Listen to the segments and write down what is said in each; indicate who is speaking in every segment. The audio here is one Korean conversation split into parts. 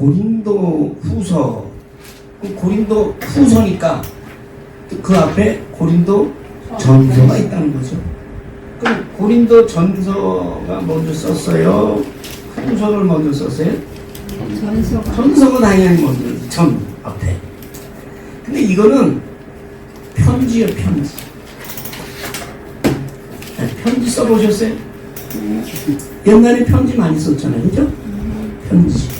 Speaker 1: 고린도 후서, 고린도 후서니까 그 앞에 고린도 전서가 있다는 거죠. 그럼 고린도 전서가 먼저 썼어요? 후서를 먼저 썼어요? 전서가 당연히 먼저, 전 앞에. 근데 이거는 편지예요, 편지. 네, 편지 써보셨어요? 옛날에 편지 많이 썼잖아요, 그죠? 편지.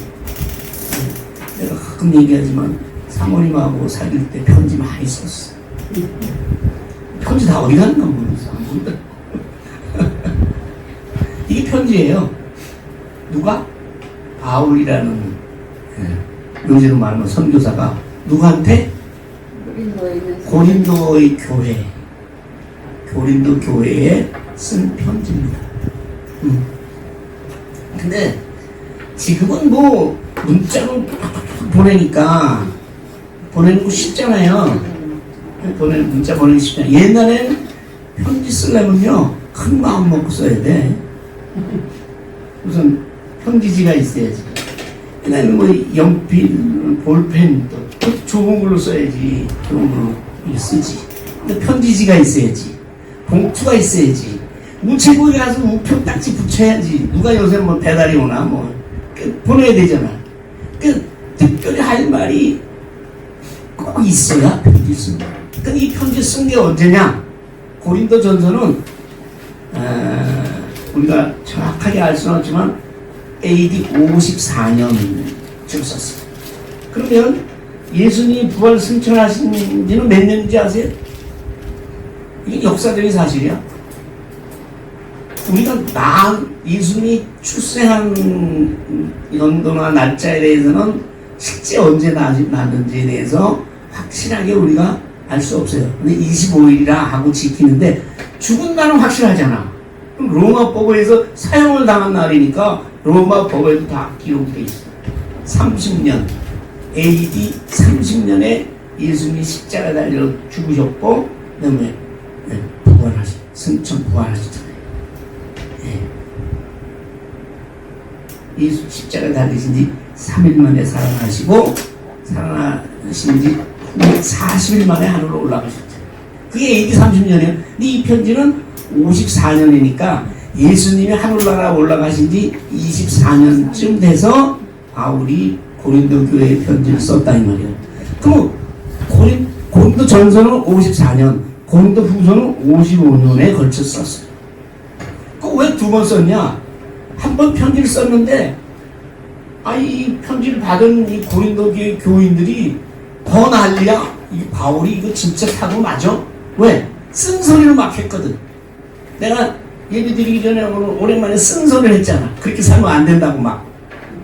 Speaker 1: 내가 가끔 얘기하지만 사모님하고 사귈 때 편지 많이 썼어. 편지 다 어디 갔나 모르겠어. 이게 편지예요. 누가? 바울이라는 요즘으로 말하면 선교사가 누구한테? 고린도의 교회, 고린도 교회에 쓴 편지입니다. 근데 지금은 뭐 문자로 보내니까 보내는 거 쉽잖아요. 문자 보내기 쉽잖아요. 옛날에는 편지 쓰려면요 큰 마음 먹고 써야 돼. 우선 편지지가 있어야지. 그다음에 뭐 연필, 볼펜 또 좋은 걸로 써야지. 좋은 걸로 쓰지. 근데 편지지가 있어야지. 봉투가 있어야지. 우체국에 가서 우표 딱지 붙여야지. 누가 요새 뭐 배달이 오나 뭐 보내야 되잖아. 특별히 할 말이 꼭 있어야 편지 쓴 거야. 근데 이 편지 쓴 게 언제냐? 고린도 전서는 우리가 정확하게 알 수는 없지만 AD 54년쯤 썼어요. 그러면 예수님이 부활 승천하신 지는 몇 년인지 아세요? 이게 역사적인 사실이야. 우리가 예수님이 출생한 연도나 날짜에 대해서는 실제 언제 낳았는지에 대해서 확실하게 우리가 알 수 없어요. 근데 25일이라 하고 지키는데 죽은 날은 확실하잖아. 그럼 로마법에서 사형을 당한 날이니까 로마법에도 다 기록되어 있어. 30년, AD 30년에 예수님이 십자가 달려 죽으셨고, 그다음에 승천 부활하셨잖아요. 예수 십자가 달리신 지 3일 만에 살아나신 지 40일 만에 하늘로 올라가셨죠. 그게 AD 30년이에요. 근데 이 편지는 54년이니까 예수님이 하늘나라 올라가신 지 24년쯤 돼서 바울이 고린도 교회에 편지를 썼다 이 말이에요. 그럼 고린도 전서는 54년, 고린도 후서는 55년에 걸쳐 썼어요. 왜 두 번 썼냐? 한 번 편지를 썼는데 이 편지를 받은 이 고린도 교회 교인들이 더 난리야. 이 바울이 이거 진짜 사고 맞아? 왜? 쓴소리를 막 했거든. 내가 예배 드리기 전에 오랜만에 쓴소리를 했잖아. 그렇게 살면 안 된다고 막.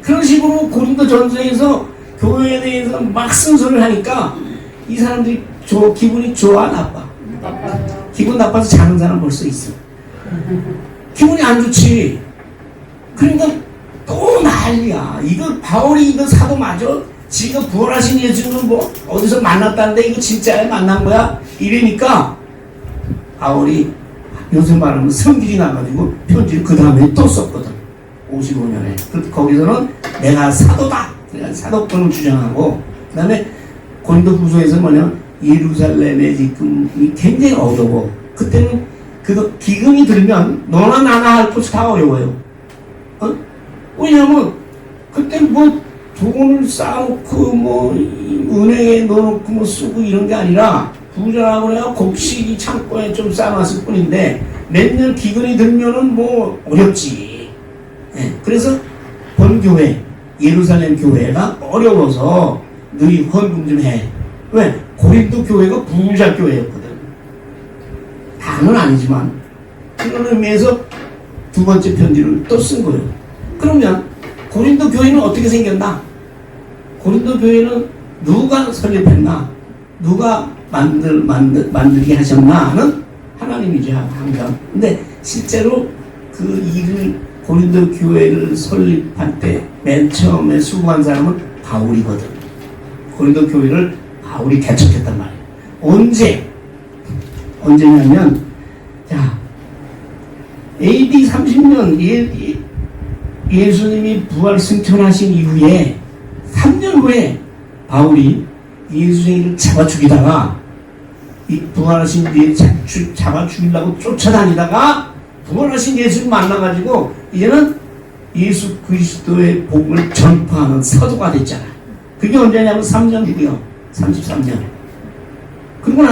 Speaker 1: 그런 식으로 고린도 전서에서 교회에 대해서 막 쓴소리를 하니까 이 사람들이 기분이 좋아 나빠? 기분 나빠서 자는 사람 벌써 있어. 기분이 안 좋지. 그러니까 또 난리야. 이거 바울이 이거 사도 맞아? 지가 부활하신 예수는 뭐 어디서 만났다는데 이거 진짜야? 만난 거야? 이러니까 바울이 요새 말하면 성질이 나가지고 편지를 그 다음에 또 썼거든. 55년에. 거기서는 내가 사도다. 내가 사도권을 주장하고, 그 다음에 고린도 후서에서 뭐냐면 예루살렘에 지금 굉장히 어려워. 그때는 그거 기근이 들면 너나 나나 할 것이 다 어려워요. 왜냐면 그때 뭐 돈을 쌓아놓고 뭐 은행에 넣어놓고 뭐 쓰고 이런 게 아니라 부자라고 그래야 곡식이 창고에 좀 쌓아놨을 뿐인데 몇 년 기근이 들면은 뭐 어렵지. 그래서 본교회 예루살렘 교회가 어려워서 너희 헌금 좀 해. 왜? 고린도 교회가 부자 교회였거든. 다는 아니지만 그런 의미에서 두 번째 편지를 또 쓴 거예요. 그러면 고린도 교회는 어떻게 생겼나? 고린도 교회는 누가 설립했나? 누가 만들게 하셨나는 하나님이죠, 항상. 근데 실제로 그 일을 고린도 교회를 설립할 때 맨 처음에 수고한 사람은 바울이거든. 고린도 교회를 바울이 개척했단 말이에요. 언제냐면, 자, AD 30년 예수님이 부활 승천하신 이후에 3년 후에 바울이 예수 생일을 잡아 죽이다가 이 부활하신 예수 잡아 죽이려고 쫓아다니다가 부활하신 예수를 만나가지고 이제는 예수 그리스도의 복음을 전파하는 사도가 됐잖아요. 그게 언제냐면 3년 후요. 33년. 그러고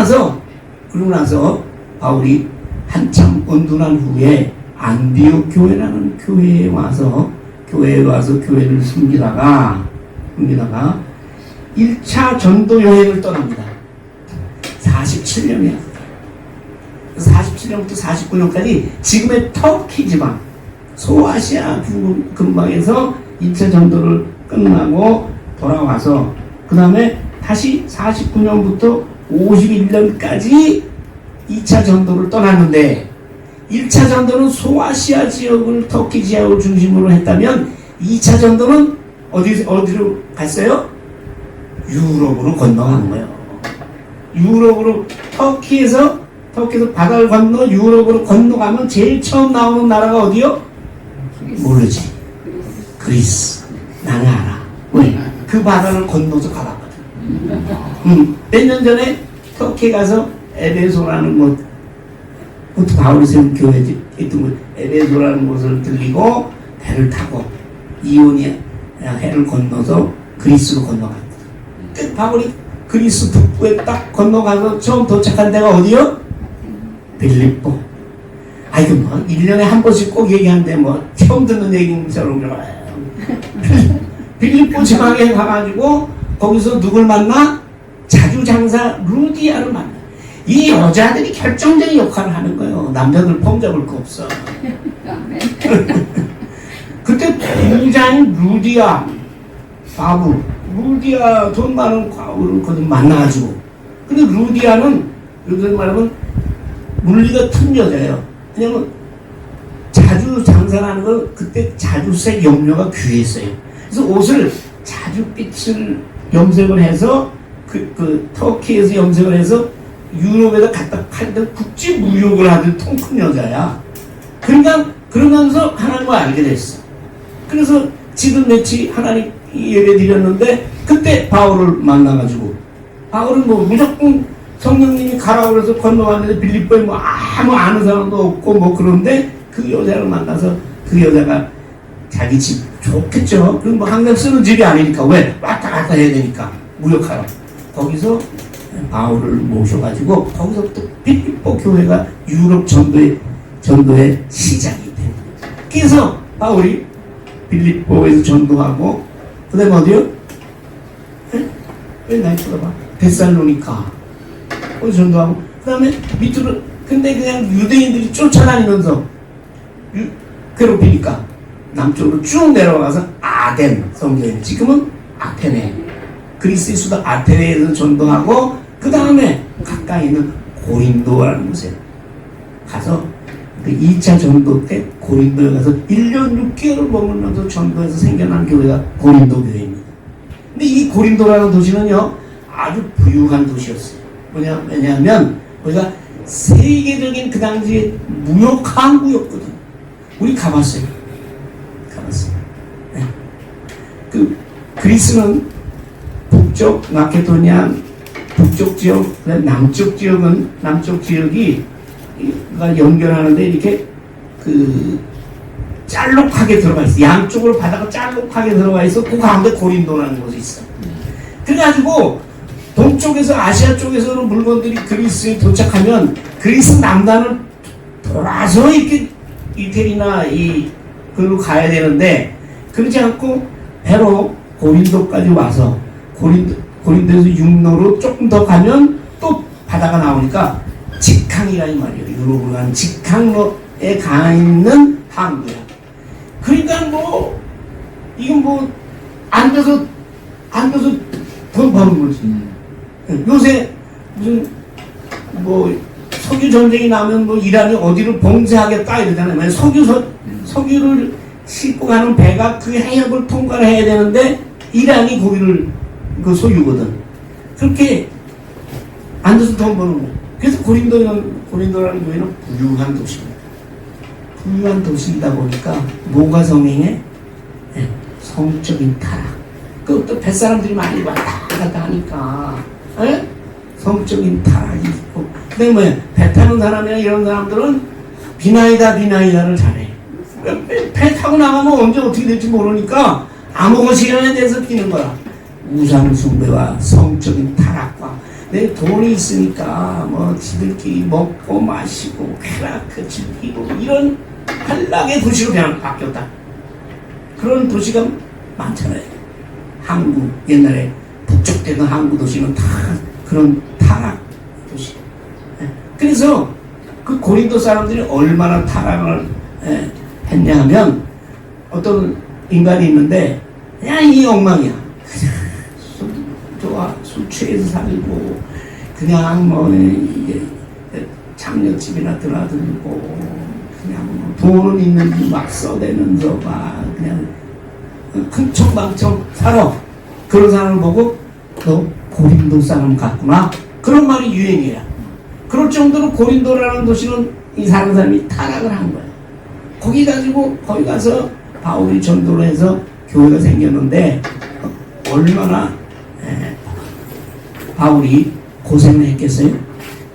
Speaker 1: 나서 바울이 한참 온둔한 후에 안디옥 교회라는 교회에 와서 교회를 섬기다가 1차 전도 여행을 떠납니다. 47년이야. 47년부터 49년까지 지금의 터키 지방 소아시아 근방에서 2차 전도를 끝나고 돌아와서 그 다음에 다시 49년부터 51년까지 2차 전도를 떠났는데 1차 전도는 소아시아 지역을 터키 지역을 중심으로 했다면 2차 전도는 어디로 갔어요? 유럽으로 건너가는 거예요. 유럽으로 터키에서 바다를 건너 유럽으로 건너가면 제일 처음 나오는 나라가 어디요? 모르지. 그리스. 나는 알아. 왜? 그 바다를 건너서 가봤거든. 몇 년 전에 터키 가서 에베소라는 곳, 그것도 바울이 세운 교회에 있던 곳, 에베소라는 곳을 들리고 배를 타고 이오니아 해를 건너서 그리스로 건너갔거든. 그 바울이 그리스 북부에 딱 건너가서 처음 도착한 데가 어디요? 빌립보. 아이고 뭐 1년에 한 번씩 꼭 얘기하는데 뭐 처음 듣는 얘기처럼 빌립보 지방에 가가지고 거기서 누굴 만나? 자주장사 루디아를 만나. 이 여자들이 결정적인 역할을 하는 거예요. 남자들 폼 잡을 거 없어. 그때 부자인 루디아 과부, 루디아 돈 많은 과부를 거기 만나가지고, 근데 루디아는 요즘 말하면 물리가 튼 여자예요. 왜냐면 자주 장사하는 걸 그때 자주색 염료가 귀했어요. 그래서 옷을 자주빛을 염색을 해서 그 터키에서 염색을 해서 유럽에다 갖다 팔던 국제 무역을 하던 통 큰 여자야. 그러니까 그러면서 하나님을 알게 됐어. 그래서 지금 며칠 하나님 예배 드렸는데 그때 바울을 만나가지고, 바울은 뭐 무조건 성령님이 가라고 그래서 건너왔는데 빌립보에 뭐 아무 아는 사람도 없고 뭐 그런데 그 여자를 만나서 그 여자가 자기 집 좋겠죠. 그럼 뭐 항상 쓰는 집이 아니니까 왜 왔다 갔다 해야 되니까 무역하러 거기서 바울을 모셔가지고 거기서부터 빌립보 교회가 유럽 전도의 시작이 됩니다. 그래서 바울이 빌립보에서 전도하고 그 다음에 어디요? 왜 날 쳐다봐? 데살로니카 거기서 전도하고 그 다음에 밑으로, 근데 그냥 유대인들이 쫓아다니면서 괴롭히니까 남쪽으로 쭉 내려가서 아덴 성교회, 지금은 아테네, 그리스의 수도 아테네에서 전도하고 그 다음에 가까이 있는 고린도라는 곳에 가서 그 2차 전도 때 고린도에 가서 1년 6개월을 머물면서 전도해서 생겨난 교회가 고린도 교회입니다. 근데 이 고린도라는 도시는요 아주 부유한 도시였어요. 왜냐하면 거기가 세계적인 그 당시에 무역 항구였거든. 우리 가봤어요. 네. 그 그리스는 북쪽 마케도니아 북쪽 지역, 남쪽 지역이 연결하는데 이렇게 그 짤록하게 들어가 있어. 양쪽으로 바다가 짤록하게 들어가 있어. 그 가운데 고린도라는 곳이 있어. 그래가지고 동쪽에서 아시아 쪽에서는 물건들이 그리스에 도착하면 그리스 남단을 돌아서 이렇게 이태리나 그걸로 가야 되는데 그렇지 않고 배로 고린도까지 와서 고린도에서 육로로 조금 더 가면 또 바다가 나오니까 직항이라 이 말이에요. 유럽으로 가는 직항로에 가 있는 항구야. 그러니까 뭐 이건 뭐 앉아서 돈 버는 거지. 요새 무슨 뭐 석유 전쟁이 나면 뭐 이란이 어디를 봉쇄하겠다 이러잖아요. 석유를 싣고 가는 배가 그 해협을 통과를 해야 되는데 이란이 거기를 그 소유거든. 그렇게 앉아서 돈 버는 거. 그래서 고린도라는 교회는 부유한 도시입니다. 부유한 도시이다 보니까 뭐가 성행해? 네, 성적인 타락. 그것도 뱃사람들이 많이 왔다 갔다 하니까 에? 성적인 타락이 있고 근데 뭐야 배 타는 사람이나 이런 사람들은 비나이다를 잘해. 배 타고 나가면 언제 어떻게 될지 모르니까 아무 시간에 대해서 비는 거야. 우상숭배와 성적인 타락과 내 돈이 있으니까 뭐 지들끼리 먹고 마시고 쾌락을 즐기고 이런 한락의 도시로 그냥 바뀌었다. 그런 도시가 많잖아요. 한국 옛날에 북쪽되던 한국 도시는 다 그런 타락 도시. 그래서 그 고린도 사람들이 얼마나 타락을 했냐 하면 어떤 인간이 있는데 그냥 이 엉망이야. 술 취해서 살고 그냥 뭐 장녀집이나 드나들고 그냥 뭐 돈은 있는지 막 써대면서 막 그냥 흥청망청 살아. 그런 사람을 보고 너 고린도 사람 같구나 그런 말이 유행이야. 그럴 정도로 고린도라는 도시는 이 사는 사람이 타락을 한 거야. 거기 가서 바울이 전도를 해서 교회가 생겼는데 얼마나 바울이 고생을 했겠어요?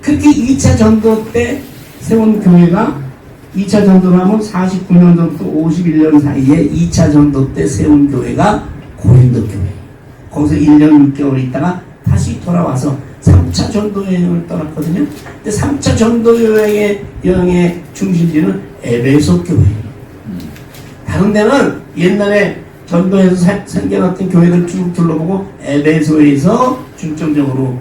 Speaker 1: 그렇게 2차 전도 때 세운 교회가 2차 전도를 하면 49년 전부터 51년 사이에 2차 전도 때 세운 교회가 고린도 교회. 거기서 1년 6개월 있다가 다시 돌아와서 3차 전도 여행을 떠났거든요. 근데 3차 전도 여행의 중심지는 에베소 교회. 다른 데는 옛날에 전도에서 생겨났던 교회들 쭉 둘러보고 에베소에서 중점적으로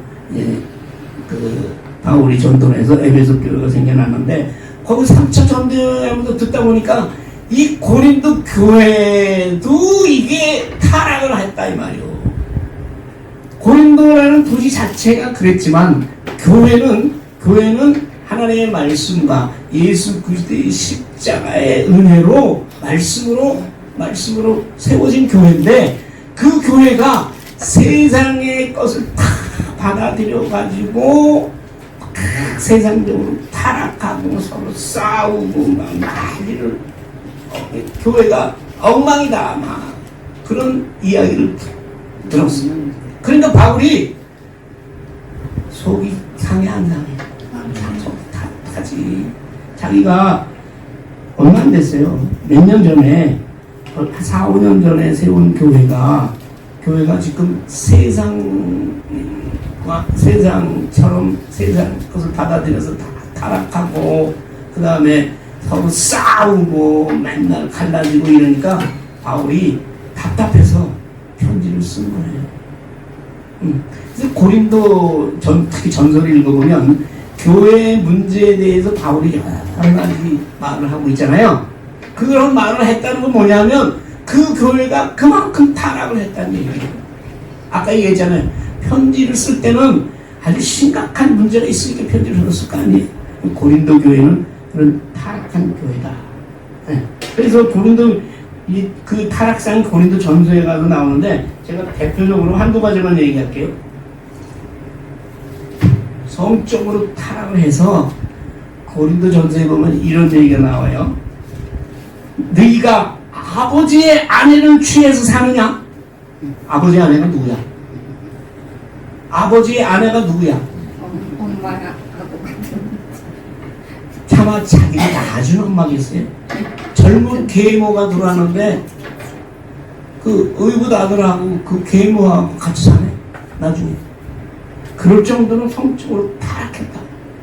Speaker 1: 그 바울이 전도를 해서 에베소 교회가 생겨났는데 거기 3차 전도하면서 듣다 보니까 이 고린도 교회도 이게 타락을 했다 이 말이요. 고린도라는 도시 자체가 그랬지만 교회는 하나님의 말씀과 예수 그리스도의 십자가의 은혜로 말씀으로 세워진 교회인데 그 교회가 세상의 것을 다 받아들여 가지고 세상적으로 타락하고 서로 싸우고 막 난리를 교회가 엉망이다 막 그런 이야기를 들었어요. 그러니까 바울이 속이 상해 안 상해? 속 타지. 자기가 얼마 안 됐어요. 몇 년 전에 4, 5년 전에 세운 교회가 지금 세상처럼 세상 것을 받아들여서 다 타락하고 그 다음에 서로 싸우고 맨날 갈라지고 이러니까 바울이 답답해서 편지를 쓴 거예요. 그래서 고린도 특히 전서를 읽어보면 교회의 문제에 대해서 바울이 여러 가지 말을 하고 있잖아요. 그런 말을 했다는 건 뭐냐면 그 교회가 그만큼 타락을 했다는 얘기예요. 아까 얘기했잖아요. 편지를 쓸 때는 아주 심각한 문제가 있으니까 편지를 썼을 거 아니에요. 고린도 교회는 그런 타락한 교회다. 네. 그래서 고린도 그 타락상 고린도 전서에 가서 나오는데 제가 대표적으로 한두 가지만 얘기할게요. 성적으로 타락을 해서 고린도 전서에 보면 이런 얘기가 나와요. 너희가 아버지의 아내를 취해서 사느냐? 아버지의 아내가 누구야? 아버지의 아내가 누구야?
Speaker 2: 엄마야.
Speaker 1: 차마 자기를 낳아준 엄마겠어요? 젊은 계모가 들어왔는데 그 의붓 아들하고 그 계모하고 같이 사네 나중에. 그럴 정도로 성적으로 타락했다.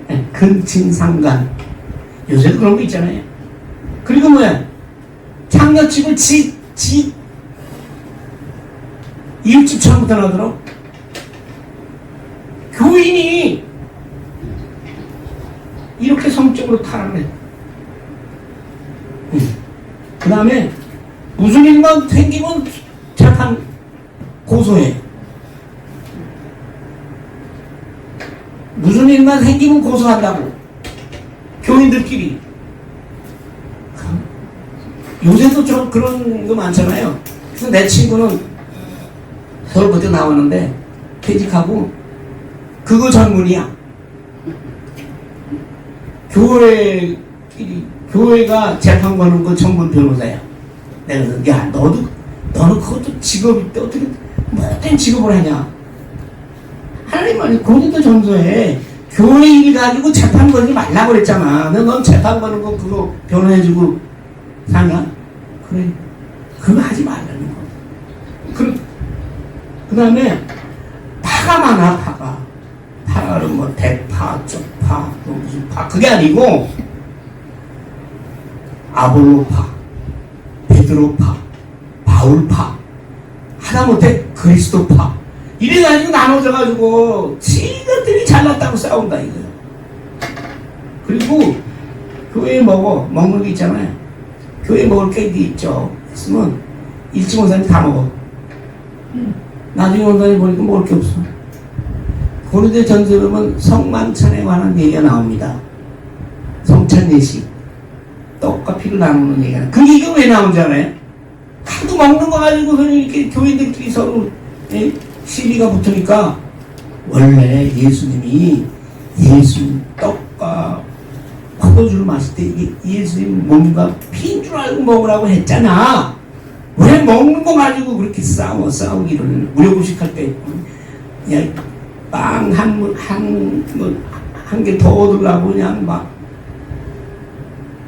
Speaker 1: 네, 근친상간. 요새도 그런 거 있잖아요. 그리고 뭐야? 창녀집을 이웃집 처음부터 나더라. 교인이 이렇게 성적으로 타락을 해. 그 다음에 무슨 일만 생기면 재판 고소해. 무슨 일만 생기면 고소한다고. 교인들끼리. 요새도 좀 그런 거 많잖아요. 그래서 내 친구는 서울부터 나왔는데 퇴직하고 그거 전문이야. 교회가 재판 거는 거 전문 변호사야. 내가 그래서 야 너는 그것도 직업인데 어떻게 못된 취급을 하냐? 하나님은 고린도 전서에 교회 일 가지고 재판 걸지 말라고 그랬잖아. 넌 재판 거는 거 그거 변호해주고 사냐? 그래. 그거 하지 말라는 거. 그 다음에 파가 많아, 파가. 파는 뭐 대파, 쪽파, 또 무슨 파. 그게 아니고 아볼로파, 베드로파, 바울파, 하다못해 그리스도파. 이래가지고 나눠져가지고 지들이 잘났다고 싸운다 이거야. 그리고 교회에 먹는 게 있잖아요. 교회에 먹을 게 있죠. 있으면 일찍 온 사람이 다 먹어. 나중에 온 사람이 보니까 먹을 게 없어. 고린도 전서에 보면 성만찬에 관한 얘기가 나옵니다. 성찬예식, 떡과 피를 나누는 얘기가. 그 얘기가 왜 나오는지 알아요? 하도 먹는 거 가지고 이렇게 교인들끼리 서로 시비가 붙으니까 원래 예수님이 예수 떡과 포도주를 마실 때 예수님 몸과 피인 줄 알고 먹으라고 했잖아. 왜 먹는 거 가지고 그렇게 싸우기를 무료급식할 때 그냥 빵 한 개 더 얻으려고 그냥 막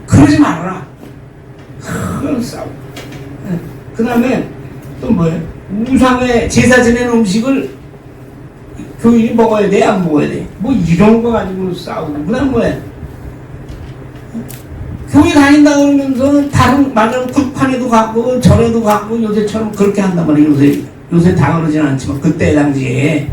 Speaker 1: 그러지 말아라. 싸우. 그 다음에 또 뭐예요? 우상의 제사 지내는 음식을 교인이 먹어야 돼? 안 먹어야 돼? 뭐 이런 거 가지고 싸우고. 그 다음 뭐예요? 교회 다닌다 그러면서 다른 말하자면 굴판에도 가고 절에도 가고 요새처럼 그렇게 한단 말이에요. 요새 다 그러진 않지만 그때 당시에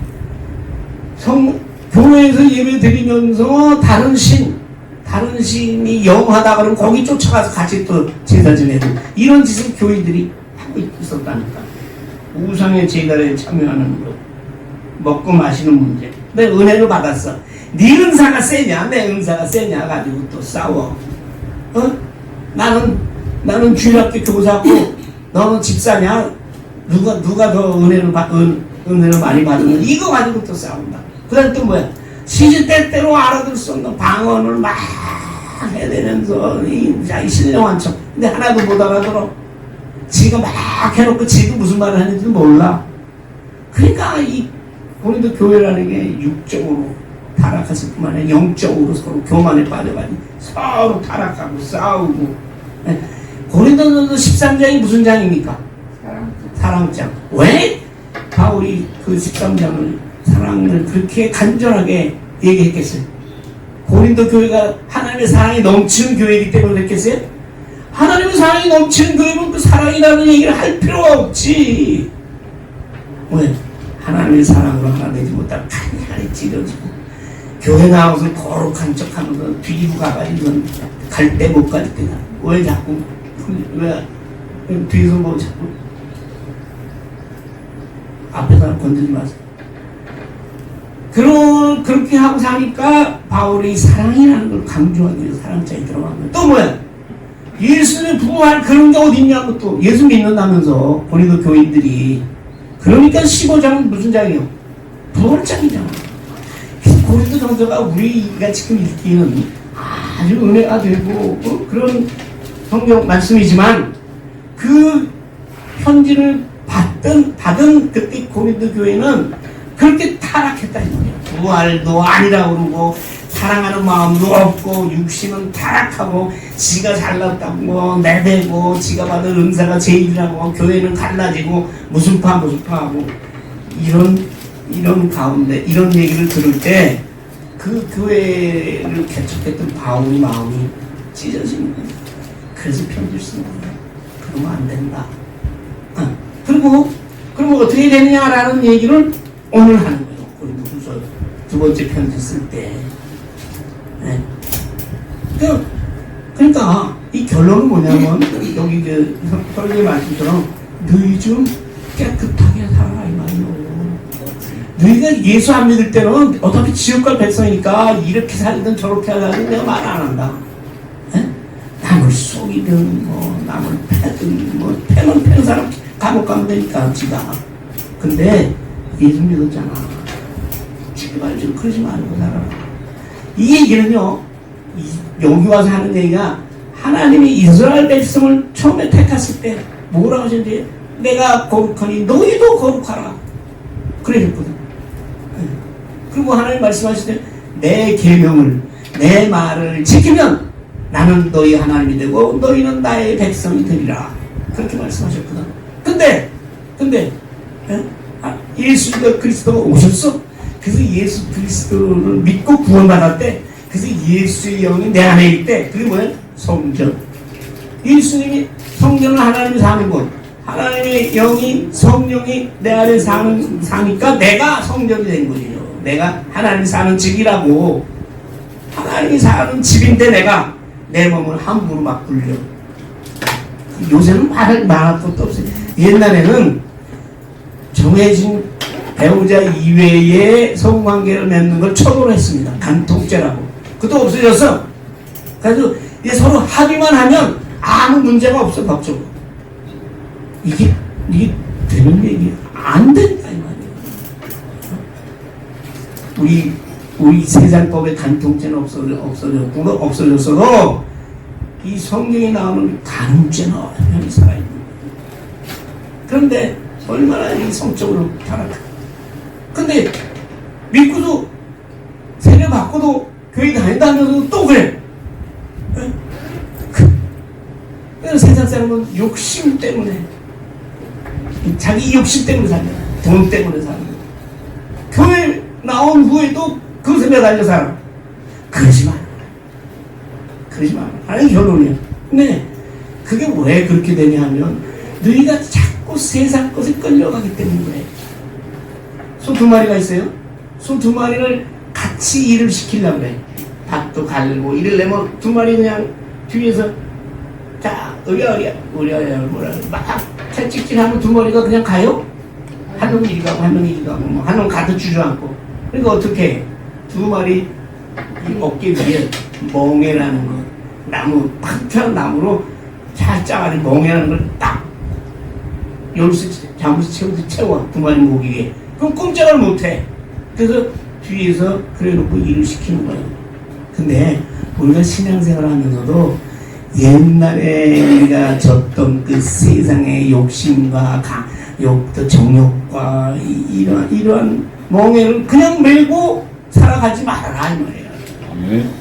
Speaker 1: 교회에서 예배 드리면서 다른 신이 영하다 그러면 거기 쫓아가서 같이 또 제사 지내고 이런 짓을 교인들이 하고 있었다니까. 우상의 제단에 참여하는 것, 먹고 마시는 문제. 내 은혜를 받았어. 네 은사가 세냐 내 은사가 세냐 가지고 또 싸워. 나는 주일학교 교사고 너는 집사냐? 누가 더 은혜를 많이 받으면 이거 가지고 또 싸운다. 그 다음에 또 뭐야? 시시때때로 알아들 수 없는 방언을 막 해대면서 이 신령한 척. 근데 하나도 못 알아들어. 지가 막 해놓고 지도 무슨 말을 하는지도 몰라. 그러니까 이 고린도 교회라는 게 육적으로 타락했을 뿐만 아니라 영적으로 서로 교만에 빠져가지고 서로 타락하고 싸우고. 고린도전서 13장이 무슨 장입니까? 사랑장. 왜 바울이 그 13장을 사랑을 그렇게 간절하게 얘기했겠어요? 고린도 교회가 하나님의 사랑이 넘치는 교회이기 때문에 그랬겠어요? 하나님의 사랑이 넘치는 교회면 그 사랑이라는 얘기를 할 필요가 없지. 왜? 하나님의 사랑으로 하나 되지 못하고 간간히 찢어지고 교회 나와서 거룩한 척하면서 뒤로 가가지고 갈 때 못 갈 때다. 왜 자꾸 왜 뒤에서 뭐 자꾸 앞에 사람 건드리지 마세요. 그렇게 하고 사니까 바울이 사랑이라는 걸 강조하기 위해서 사랑장에 들어간 거예요. 또 뭐야? 예수님의 부활 그런 게 어딨냐고 또 예수 믿는다면서 고린도 교인들이. 그러니까 15장은 무슨 장이에요? 부활장이잖아. 고린도 전서가 우리가 지금 읽기는 아주 은혜가 되고 그런 성경 말씀이지만 그 편지를 받은 그때 고린도 교회는 그렇게 타락했다 이 말이야. 부활도 아니라고 그러고 사랑하는 마음도 없고 육신은 타락하고 지가 잘났다고 내대고 지가 받은 은사가 제일이라고 교회는 갈라지고 무슨 파하고 이런 가운데 이런 얘기를 들을 때 그 교회를 개척했던 바울의 마음이 찢어지는 거예요. 그래서 편지를 쓰는 거예요. 그러면 안 된다. 그럼 어떻게 되느냐라는 얘기를 오늘 하는 거예요. 고린도후서 두 번째 편지 쓸 때. 네. 그러니까 이 결론은 뭐냐면 여기 그 설교의 말씀처럼 너희 좀 깨끗하게 살아라 이 말이에요. 너희가 예수 안 믿을 때는 어차피 지옥 갈 백성이니까 이렇게 살든 저렇게 하든 내가 말 안 한다. 네? 남을 속이든 뭐 남을 패든 뭐 패는 사람 감옥 가면 되니까 지가. 근데 예수 믿었잖아. 제발 좀 그러지 말고 살아라. 이 얘기는요, 여기 와서 하는 얘기가 하나님이 이스라엘 백성을 처음에 택했을 때 뭐라고 하셨는지 내가 거룩하니 너희도 거룩하라. 그러셨거든. 그리고 하나님 말씀하실 때 내 계명을 내 말을 지키면 나는 너희 하나님이 되고 너희는 나의 백성이 되리라. 그렇게 말씀하셨거든. 근데 예수 그리스도가 오셨어. 그래서 예수 그리스도를 믿고 구원받았대. 그래서 예수의 영이 내 안에 있대. 그게 뭐야? 성전. 예수님이 성전을 하나님이 사는 곳. 하나님의 영이 성령이 내 안에 사니까 내가 성전이 된 거예요. 내가 하나님이 사는 집이라고. 하나님이 사는 집인데 내가 내 몸을 함부로 막 굴려. 요새는 말할 것도 없어요. 옛날에는 정해진 배우자 이외에 성관계를 맺는 걸 처벌했습니다. 간통죄라고. 그것도 없어졌어. 그래서 이제 서로 합의만 하면 아무 문제가 없어, 법적으로. 이게 되는 얘기야. 안 된다, 이 말이야. 우리 세상법의 간통죄는 없어졌어도 이 성경에 나오는 간음죄는 여전히 살아있는 거예요. 그런데 얼마나 이 성적으로 타락해. 근데 믿고도 세례 받고도 교회 다닌다면서도 또 그래. 그래서 세상 사람은 욕심 때문에, 자기 욕심 때문에 사는 거야. 돈 때문에 사는 거야. 교회 나온 후에도 그것에 매달려 살아. 그러지 마. 하는 결론이야. 근데 그게 왜 그렇게 되냐 하면 너희가 자꾸 세상 것에 끌려가기 때문에. 소 2마리가 있어요. 소 2마리를 같이 일을 시키려고 그래. 밭도 갈고 이러려면 2마리 그냥 뒤에서 자 으랴 막 채찍질하면 2마리가 그냥 가요? 한 놈이 이리 가고 한 놈이 이리 가고 한 놈 가득 주저앉고. 그러니까 어떻게 해? 2마리 이 어깨 위에 멍에라는 거, 나무 팍 나무로 잘 짜가지고 멍에라는 걸 딱 열쇠 잠수 채워 2마리 목이에. 그럼 꼼짝을 못해. 그래서 뒤에서 그래놓고 일을 시키는 거예요. 근데 우리가 신앙생활을 하면서도 옛날에 우리가 졌던 그 세상의 욕심과 정욕과 이러한 멍에를 그냥 메고 살아가지 말아라 이 말이에요.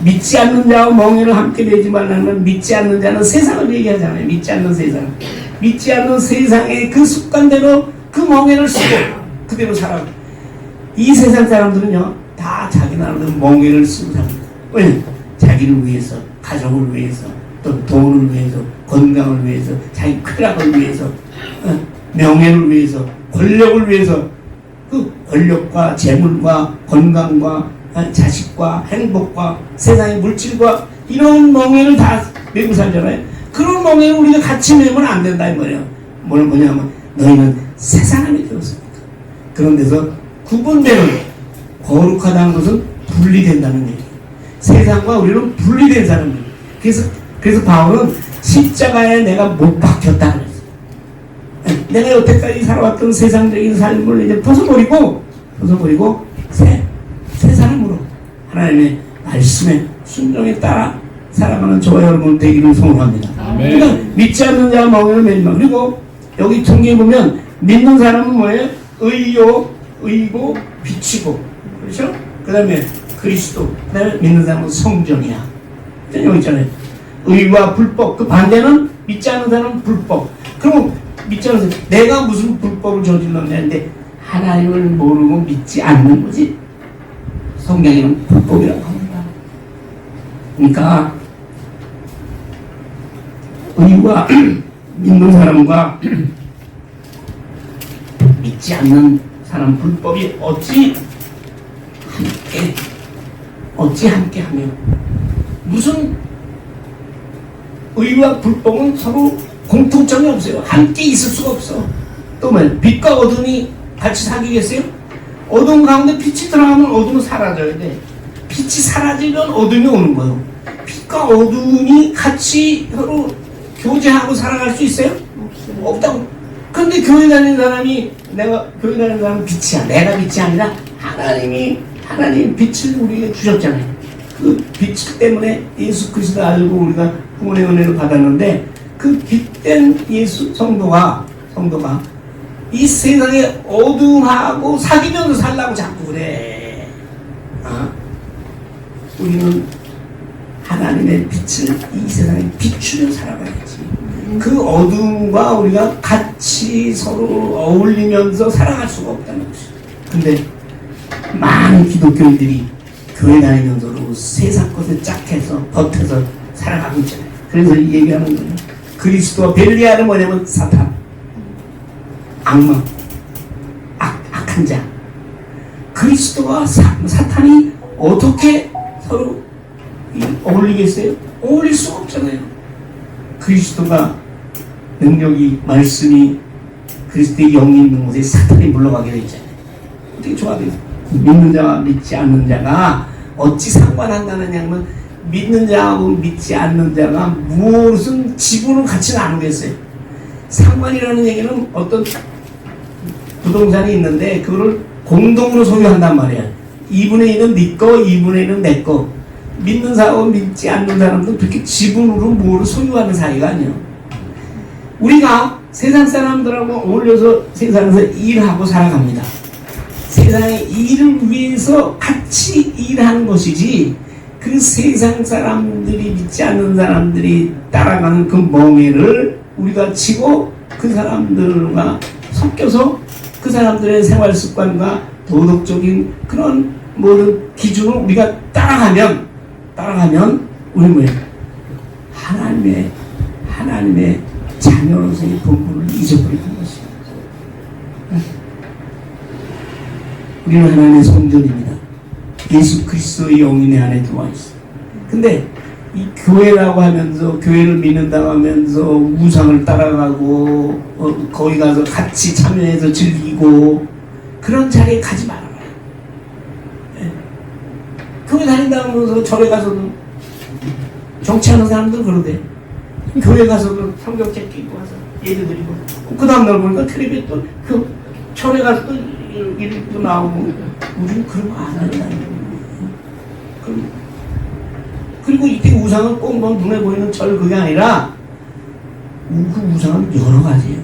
Speaker 1: 믿지 않는 자와 멍에를 함께 매지 말라는 건 믿지 않는 자는 세상을 얘기하잖아요. 믿지 않는 세상. 믿지 않는 세상의 그 습관대로 그 멍에를 쓰고 그대로 살아가. 이 세상 사람들은요 다 자기 나름대로 멍에를 쓰고 삽니다. 왜? 자기를 위해서, 가족을 위해서, 또 돈을 위해서, 건강을 위해서, 자기 쾌락을 위해서, 명예를 위해서, 권력을 위해서. 그 권력과 재물과 건강과 자식과 행복과 세상의 물질과 이런 멍에를 다 메고 살잖아요. 그런 멍에를 우리가 같이 메면 안 된다 이 말이에요. 뭐냐면 너희는 새 사람이 되었습니다. 그런 데서 구분되는, 거룩하다는 것은 분리된다는 얘기예요. 세상과 우리는 분리된 사람이에요. 그래서 바울은 십자가에 내가 못 박혔다 그랬어요. 내가 여태까지 살아왔던 세상적인 삶을 이제 벗어버리고 새 사람으로 하나님의 말씀에 순종에 따라 살아가는 저와 여러분 되기를 소원합니다. 그러니까 믿지 않는 자와 멍에를 매지 마. 그리고 여기 성경에 보면 믿는 사람은 뭐예요? 의고 빛이고, 그렇죠? 그 다음에 그리스도, 그 다음에 믿는 사람은 성전이야. 여기 있잖아요. 의와 불법, 그 반대는 믿지 않는 사람은 불법. 그럼 믿지 않는 사람, 내가 무슨 불법을 저질렀냐는데 하나님을 모르고 믿지 않는 거지. 성경에는 불법이라고 합니다. 그러니까 의와 믿는 사람과 믿지 않는 사람 불법이 어찌 함께 하며, 무슨 의와 불법은 서로 공통점이 없어요. 함께 있을 수가 없어. 또 뭐야? 빛과 어둠이 같이 사귀겠어요? 어둠 가운데 빛이 들어가면 어둠은 사라져야 돼. 빛이 사라지면 어둠이 오는 거예요. 빛과 어둠이 같이 서로 교제하고 살아갈 수 있어요? 없다고. 근데 교회 다니는 사람이, 내가 교회 다니는 사람은 빛이야. 내가 빛이 아니라 하나님 빛을 우리에게 주셨잖아요. 그 빛 때문에 예수 그리스도 알고 우리가 구원의 은혜를 받았는데, 그 빛된 예수 성도가 성도가 이 세상에 어둠하고 사귀면서 살라고 자꾸 그래. 우리는 하나님의 빛을 이 세상에 비추며 살아가야지. 그 어둠과 우리가 같이 서로 어울리면서 살아갈 수가 없다는 것이죠. 근데 많은 기독교인들이 교회 다니면서도 세상 것에 짝해서 버텨서 살아가고 있잖아요. 그래서 이 얘기하는 거예요. 그리스도와 벨리알은 뭐냐면 사탄, 악마, 악한 자. 그리스도와 사탄이 어떻게 서로 어울리겠어요? 어울릴 수가 없잖아요. 그리스도가 능력이, 말씀이, 그리스도의 영이 있는 곳에 사탄이 물러가게 되어 있잖아요. 어떻게 좋아하겠어요? 믿는 자와 믿지 않는 자가 어찌 상관한다느냐 하면, 믿는 자하고 믿지 않는 자가 무슨 지분을 같이 나누겠어요? 상관이라는 얘기는 어떤 부동산이 있는데 그거를 공동으로 소유한단 말이야. 2분의 1은 네 거, 2분의 1은 내 거. 믿는 사람하고 믿지 않는 사람도 그렇게 지분으로 뭐를 소유하는 사이가 아니야. 우리가 세상 사람들하고 어울려서 세상에서 일하고 살아갑니다. 세상의 일을 위해서 같이 일하는 것이지, 그 세상 사람들이 믿지 않는 사람들이 따라가는 그 멍에를 우리가 치고 그 사람들과 섞여서 그 사람들의 생활 습관과 도덕적인 그런 모든 기준을 우리가 따라가면 우리 뭐예요? 하나님의 자녀로서의 본분을 잊어버리는 것이에요. 우리는 하나님의 성전입니다. 예수 그리스도의 영이 내 안에 들어와 있어요. 근데 이 교회라고 하면서, 교회를 믿는다고 하면서 우상을 따라가고 거기 가서 같이 참여해서 즐기고 그런 자리에 가지 말아요. 네. 교회 다닌다고 하면서 절에 가서도 정치하는 사람들 그러대. 교회 가서도 성경책 끼고 와서 예배 드리고, 그 다음날 보니까 텔레비에 또 그 절에 가서 또 일도 나오고. 우리는 그런 거 안 한다는 그리고 이때 우상은 꼭 뭐 눈에 보이는 절 그게 아니라, 그 우상은 여러 가지예요.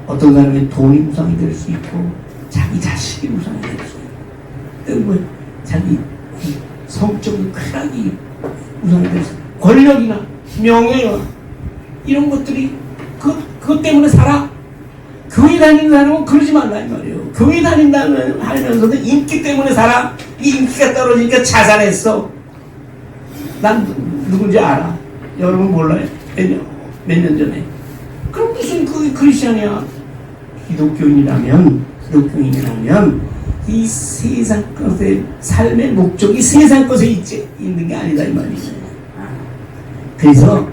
Speaker 1: 어떤 사람은 돈이 우상이 될 수 있고, 자기 자식이 우상이 될 수 있고, 뭐 자기 성적인 쾌락이 우상이 될 수 있고, 권력이나 명예나 이런 것들이 그것 때문에 살아. 교회 다니는 사람은 그러지 말라 이 말이에요. 교회 다닌다면 하면서도 인기 때문에 살아. 이 인기가 떨어지니까 자살했어. 난 누군지 알아. 여러분 몰라요? 몇 년 전에. 그럼 무슨 그 크리스천이야? 기독교인이라면 이 세상 것의 삶의 목적이 세상 것에 있는 게 아니다 이 말이죠. 그래서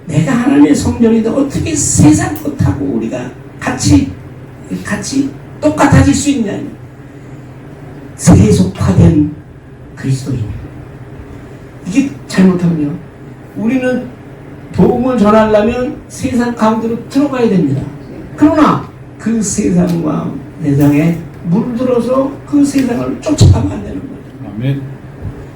Speaker 1: 내가 하나님의 성전이다. 어떻게 세상 것하고 우리가 같이 똑같아질 수 있냐? 세속화된 그리스도인. 이게 잘못하면요, 우리는 복음을 전하려면 세상 가운데로 들어가야 됩니다. 그러나 그 세상과 세상에 물들어서 그 세상을 쫓아가면 안 되는 거예요.
Speaker 2: 아멘.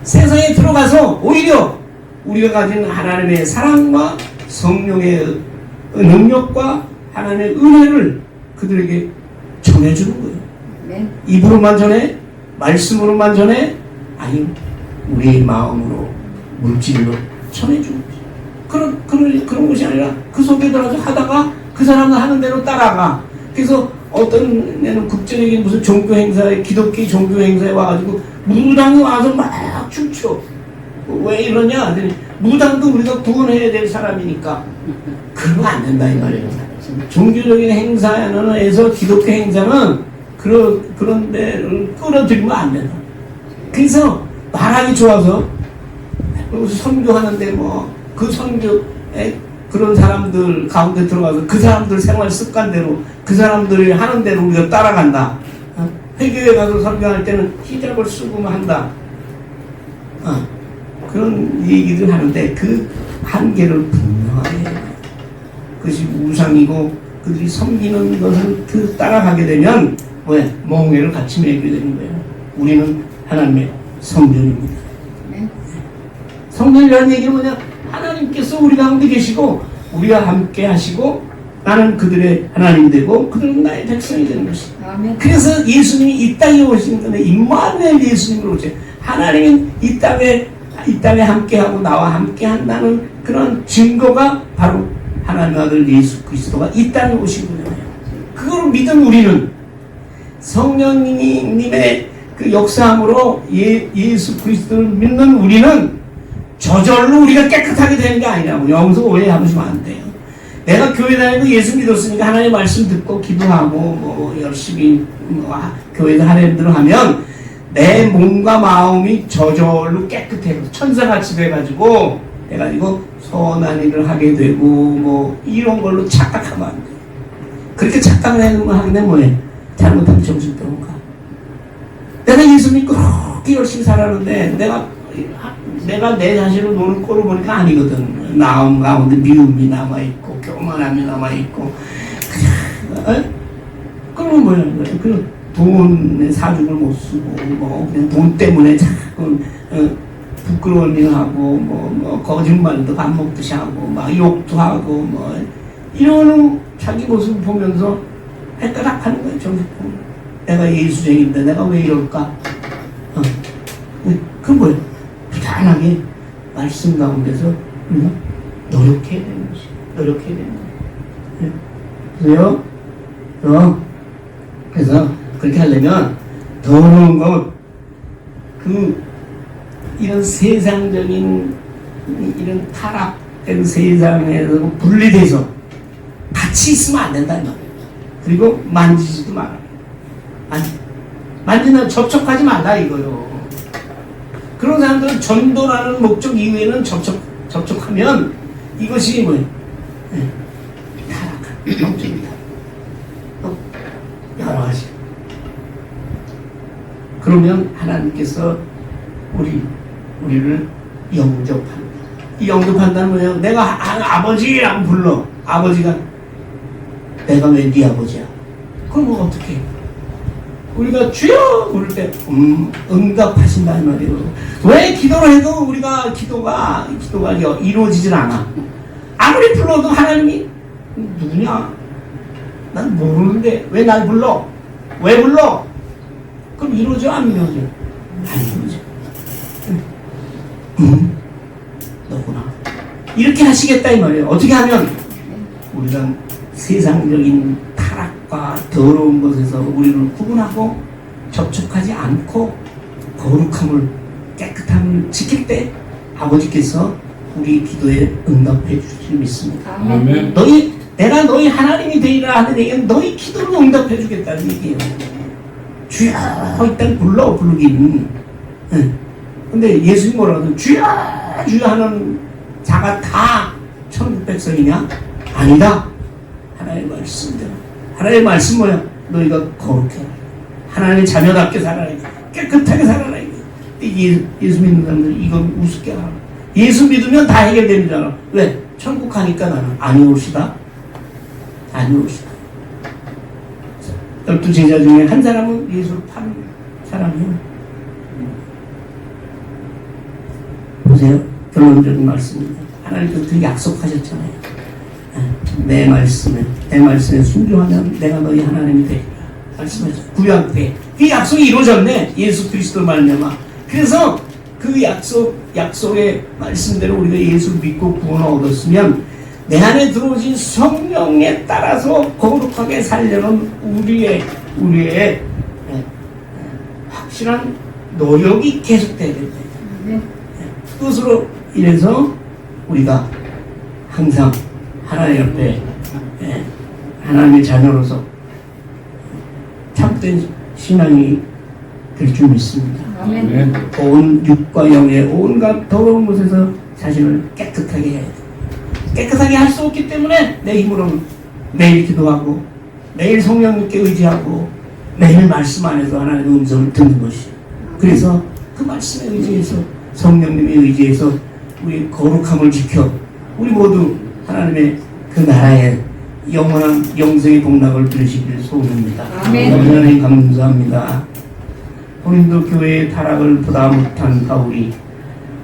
Speaker 1: 세상에 들어가서 오히려 우리가 가진 하나님의 사랑과 성령의 능력과 하나님의 은혜를 그들에게 전해주는 거예요. 네. 입으로만 전해? 말씀으로만 전해? 아니, 우리의 마음으로, 물질로 전해주는 거죠. 그런 것이 아니라 그 속에 들어가서 하다가 그 사람은 하는 대로 따라가. 그래서 어떤 애는 국제적인 무슨 종교 행사에, 기독교 종교 행사에 와가지고 무당이 와서 막 춤춰. 왜 이러냐? 무당도 우리가 구원해야 될 사람이니까. 그러면 안 된다 이 말이에요. 종교적인 행사에서 기독교 행사는 그런 데를 끌어들이면 안 된다. 그래서 말하기 좋아서 선교하는데 그 선교에 그런 사람들 가운데 들어가서 그 사람들 생활 습관대로 그 사람들이 하는 대로 우리가 따라간다. 회교에 가서 선교할 때는 히잡을 쓰고 한다. 그런 얘기를 하는데 그 한계를 분명하게 해요. 그것이 우상이고 그들이 섬기는 것을 그 따라가게 되면 멍에를 같이 매게 되는 거예요. 우리는 하나님의 성전입니다. 네. 성전이라는 얘기는 뭐냐? 하나님께서 우리 가운데 계시고 우리와 함께 하시고 나는 그들의 하나님이 되고 그들은 나의 백성이 되는 것이다.
Speaker 2: 아멘.
Speaker 1: 그래서 예수님이 이 땅에 오신 건데 임마누엘 예수님으로 오죠. 하나님은 이 땅에 함께하고 나와 함께한다는 그런 증거가 바로 하나님의 아들 예수 그리스도가 이 땅에 오신 거예요. 그걸 믿은 우리는 성령님의 그 역사함으로 예수 그리스도를 믿는 우리는 저절로 우리가 깨끗하게 되는 게 아니라고 여기서 오해하시면 안 돼요. 내가 교회 다니고 예수 믿었으니까 하나님의 말씀 듣고 기도하고 뭐 열심히 교회에서 하나님 대로 하면 내 몸과 마음이 저절로 깨끗해서 천사같이 돼가지고 선한 일을 하게 되고 뭐 이런 걸로 착각하면 안 돼. 그렇게 착각을 하게 되면 뭐해? 잘못하면 정신병원 가. 내가 예수 믿고 그렇게 열심히 살았는데 내가 내 자신을 노는 꼴을 보니까 아니거든. 마음 가운데 미움이 남아있고 교만함이 남아있고 그러면 뭐라는 거야? 그 돈에 사죽을 못 쓰고 뭐 그냥 돈 때문에 자꾸 부끄러운 일 하고 뭐 거짓말도 밥 먹듯이 하고 막 욕도 하고 뭐 이러는 자기 모습을 보면서 헷갈락하는 거예요. 정신병. 내가 예수쟁인데 내가 왜 이럴까? 그건 뭐예요? 부단하게 말씀 가운데서 우리가 노력해야 되는 것이 노력해야 되는 거예요. 그래서 그렇게 하려면 더러운 것, 이런 세상적인 이런 타락된 세상에서 분리돼서 같이 있으면 안 된다는 거예요. 그리고 만지지도 말아요. 만지는 접촉하지 말라 이거요. 그런 사람들은 전도라는 목적 이후에는 접촉하면 이것이 뭐예요? 타락한 영적이다. 여러 가지. 그러면 하나님께서 우리를 영접한다. 이 영접한다는 뭐예요? 내가 아버지라고 불러. 아버지가 내가 왜 네 아버지야? 그럼 뭐 어떻게 해? 우리가 주여 부를 때 응답하신다는 말이에요. 왜 기도를 해도 우리가 기도가 이루어지질 않아? 아무리 불러도 하나님이 누구냐? 난 모르는데 왜 날 불러? 왜 불러? 그럼 이루어져 안 이루어져? 안 이루어져. 너구나. 이렇게 하시겠다 이 말이에요. 어떻게 하면 우리가 세상적인 타락과 더러운 것에서 우리를 구분하고 접촉하지 않고 거룩함을 깨끗함을 지킬 때 아버지께서 우리 기도에 응답해 주실 줄 믿습니다.
Speaker 2: 아멘.
Speaker 1: 내가 너희 하나님이 되리라 하는 얘기는 너희 기도를 응답해 주겠다는 얘기예요. 주여 일단 부르긴. 근데 예수님 뭐라고 하든 주여 주여 하는 자가 다 천국 백성이냐? 아니다. 하나님의 말씀대로. 하나님의 말씀 뭐야? 너희가 거룩해라. 하나님의 자녀답게 살아라. 깨끗하게 살아라. 예수 믿는 사람들 이건 우습게 하라. 예수 믿으면 다 해결됩니다. 왜? 천국 가니까 나는 아니올시다. 아니올시다. 12 제자 중에 한 사람은 예수를 파는 사람이에요. 보세요. 결론적인 말씀입니다. 하나님께서 약속하셨잖아요. 내 말씀에 순종하면 내가 너희 하나님이 되리라. 말씀하셨죠. 구약 때. 그 약속이 이루어졌네. 예수 그리스도 말미암아. 그래서 그 약속의 말씀대로 우리가 예수를 믿고 구원을 얻었으면 내 안에 들어오신 성령에 따라서 거룩하게 살려는 우리의 확실한 노력이 계속돼야 된다. 그것으로 인해서 우리가 항상 하나님 옆에 하나님의 자녀로서 참된 신앙이 될 줄 믿습니다.
Speaker 2: 아멘.
Speaker 1: 온 육과 영의 온갖 더러운 곳에서 자신을 깨끗하게 해야 돼. 깨끗하게 할 수 없기 때문에 내 힘으로는 매일 기도하고 매일 성령님께 의지하고 매일 말씀 안에서 하나님의 음성을 듣는 것이에요. 그래서 그 말씀에 의지해서 성령님의 의지해서 우리 거룩함을 지켜 우리 모두 하나님의 그 나라의 영원한 영생의 복락을 누리시길 소원합니다.
Speaker 2: 아멘.
Speaker 1: 하나님 감사합니다. 고린도 교회의 타락을 보다 못한 바울이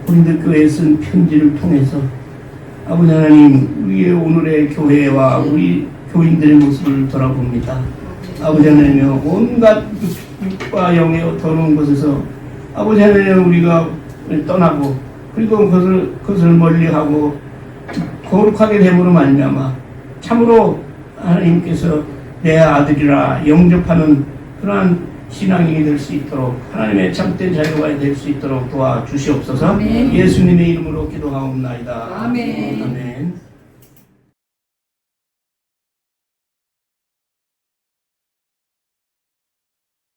Speaker 1: 고린도 교회에 쓴 편지를 통해서 아버지 하나님 우리의 오늘의 교회와 우리 교인들의 모습을 돌아봅니다. 아버지 하나님이여, 온갖 육과 영의 더러운 곳에서 아버지 하나님 우리가 떠나고 그리고 그것을 멀리하고 거룩하게 됨으로 말미암아 참으로 하나님께서 내 아들이라 영접하는 그러한 신앙이 될 수 있도록 하나님의 참된 자유가 될 수 있도록 도와주시옵소서.
Speaker 2: 아멘.
Speaker 1: 예수님의 이름으로 기도하옵나이다.
Speaker 2: 아멘.
Speaker 1: 아멘.